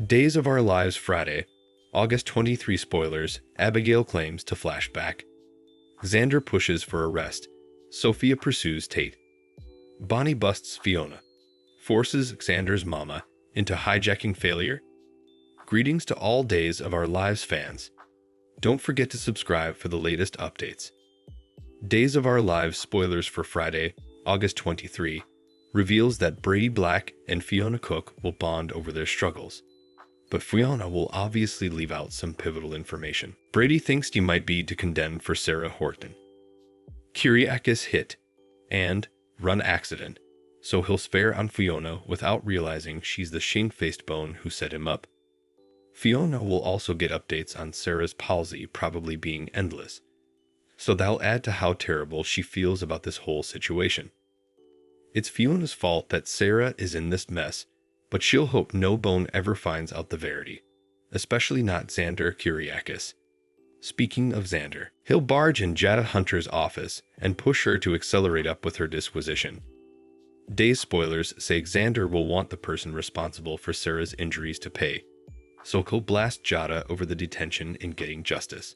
Days of Our Lives Friday, August 23 spoilers, Abigail claims to flashback. Xander pushes for arrest. Sophia pursues Tate. Bonnie busts Fiona. Forces Xander's mama into hijacking failure. Greetings to all Days of Our Lives fans. Don't forget to subscribe for the latest updates. Days of Our Lives spoilers for Friday, August 23, reveals that Brady Black and Fiona Cook will bond over their struggles. But Fiona will obviously leave out some pivotal information. Brady thinks he might be to condemn for Sarah Horton. Kyriakis hit and run accident, so he'll spare on Fiona without realizing she's the shamefaced bone who set him up. Fiona will also get updates on Sarah's palsy probably being endless, so that'll add to how terrible she feels about this whole situation. It's Fiona's fault that Sarah is in this mess, but she'll hope no bone ever finds out the verity, especially not Xander Kyriakis. Speaking of Xander, he'll barge in Jada Hunter's office and push her to accelerate up with her disquisition. Days spoilers say Xander will want the person responsible for Sarah's injuries to pay, so he'll blast Jada over the detention in getting justice.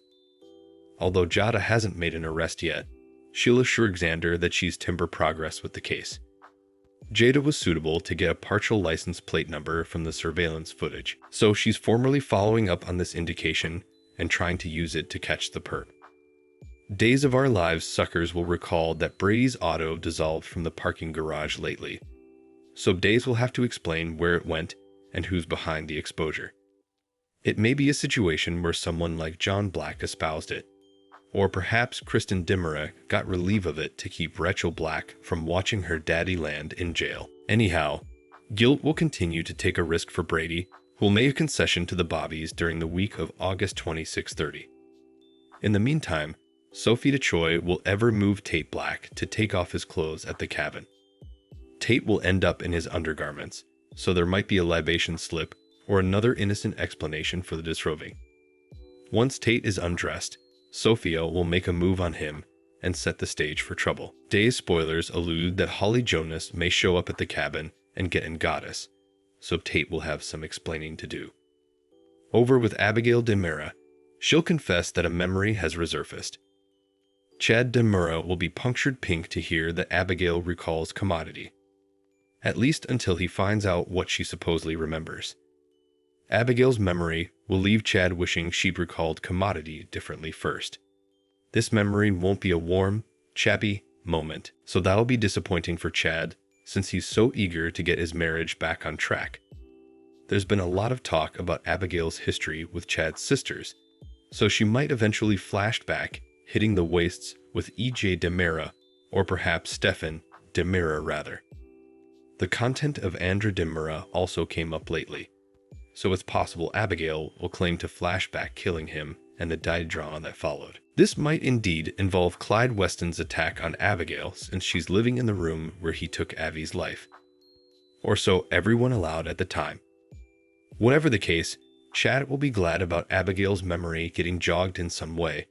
Although Jada hasn't made an arrest yet, she'll assure Xander that she's timber progress with the case. Jada was suitable to get a partial license plate number from the surveillance footage, so she's formally following up on this indication and trying to use it to catch the perp. Days of Our Lives suckers will recall that Brady's auto dissolved from the parking garage lately, so Days will have to explain where it went and who's behind the exposure. It may be a situation where someone like John Black espoused it, or perhaps Kristen Dimera got relief of it to keep Rachel Black from watching her daddy land in jail. Anyhow, guilt will continue to take a risk for Brady, who will make a concession to the Bobbies during the week of August 26-30. In the meantime, Sophie DeChoy will ever move Tate Black to take off his clothes at the cabin. Tate will end up in his undergarments, so there might be a libation slip or another innocent explanation for the disrobing. Once Tate is undressed, Sophia will make a move on him and set the stage for trouble. Days spoilers allude that Holly Jonas may show up at the cabin and get in Goddess, so Tate will have some explaining to do. Over with Abigail Demura, she'll confess that a memory has resurfaced. Chad Demura will be punctured pink to hear that Abigail recalls Commodity, at least until he finds out what she supposedly remembers. Abigail's memory will leave Chad wishing she'd recalled Commodity differently first. This memory won't be a warm, chappy moment, so that'll be disappointing for Chad since he's so eager to get his marriage back on track. There's been a lot of talk about Abigail's history with Chad's sisters, so she might eventually flash back, hitting the waists with E.J. Demera, or perhaps Stefan Demera rather. The content of Andra Demera also came up lately, so it's possible Abigail will claim to flashback killing him and the die drama that followed. This might indeed involve Clyde Weston's attack on Abigail since she's living in the room where he took Abby's life. Or so everyone allowed at the time. Whatever the case, Chad will be glad about Abigail's memory getting jogged in some way,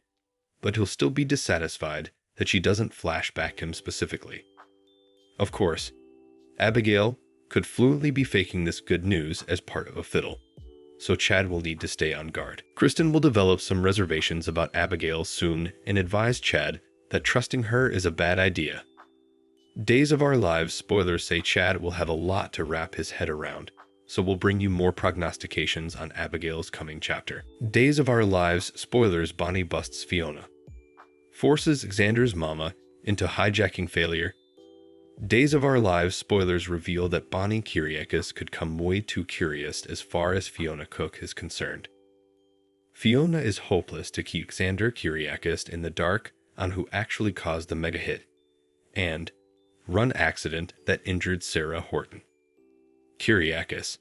but he'll still be dissatisfied that she doesn't flashback him specifically. Of course, Abigail could fluently be faking this good news as part of a fiddle, so Chad will need to stay on guard. Kristen will develop some reservations about Abigail soon and advise Chad that trusting her is a bad idea. Days of Our Lives spoilers say Chad will have a lot to wrap his head around, so we'll bring you more prognostications on Abigail's coming chapter. Days of Our Lives spoilers Bonnie busts Fiona. Forces Xander's mama into hijacking failure. Days of Our Lives spoilers reveal that Bonnie Kyriakis could come way too curious as far as Fiona Cook is concerned. Fiona is hopeless to keep Xander Kyriakis in the dark on who actually caused the mega hit and run accident that injured Sarah Horton. Kyriakis.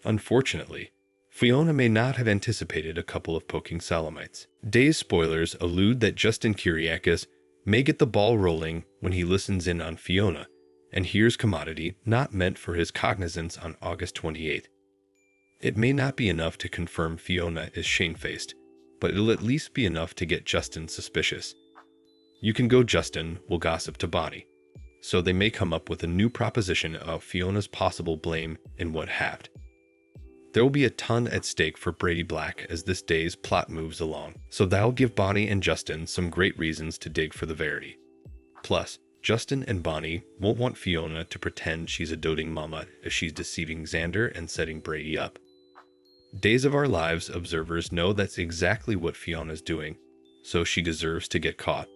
Unfortunately, Fiona may not have anticipated a couple of poking sodomites. Days spoilers allude that Justin Kyriakis may get the ball rolling when he listens in on Fiona and hears Commodity not meant for his cognizance on August 28th. It may not be enough to confirm Fiona is shamefaced, but it'll at least be enough to get Justin suspicious. You Can Go Justin will gossip to Bonnie, so they may come up with a new proposition about Fiona's possible blame in what happened. There will be a ton at stake for Brady Black as this day's plot moves along, so that'll give Bonnie and Justin some great reasons to dig for the verity. Plus, Justin and Bonnie won't want Fiona to pretend she's a doting mama if she's deceiving Xander and setting Brady up. Days of Our Lives observers know that's exactly what Fiona's doing, so she deserves to get caught.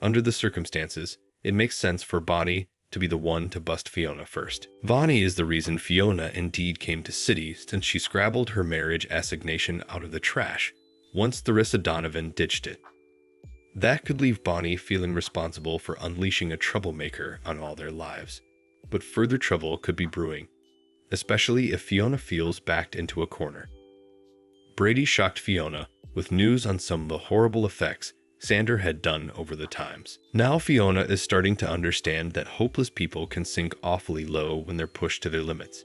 Under the circumstances, it makes sense for Bonnie to be the one to bust Fiona first. Bonnie is the reason Fiona indeed came to City, since she scrabbled her marriage assignation out of the trash once Theresa Donovan ditched it. That could leave Bonnie feeling responsible for unleashing a troublemaker on all their lives. But further trouble could be brewing, especially if Fiona feels backed into a corner. Brady shocked Fiona with news on some of the horrible effects Xander had done over the times. Now Fiona is starting to understand that hopeless people can sink awfully low when they're pushed to their limits.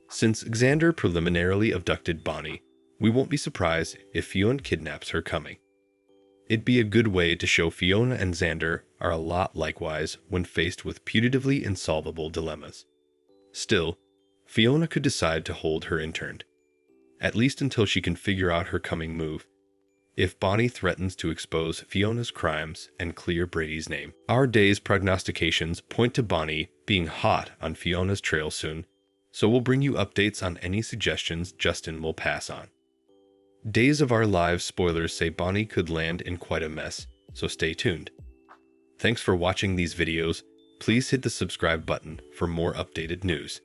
Since Xander preliminarily abducted Bonnie, we won't be surprised if Fiona kidnaps her coming. It'd be a good way to show Fiona and Xander are a lot likewise when faced with putatively insolvable dilemmas. Still, Fiona could decide to hold her interned, at least until she can figure out her coming move, if Bonnie threatens to expose Fiona's crimes and clear Brady's name. Our day's prognostications point to Bonnie being hot on Fiona's trail soon, so we'll bring you updates on any suggestions Justin will pass on. Days of Our Lives spoilers say Bonnie could land in quite a mess, so stay tuned. Thanks for watching these videos. Please hit the subscribe button for more updated news.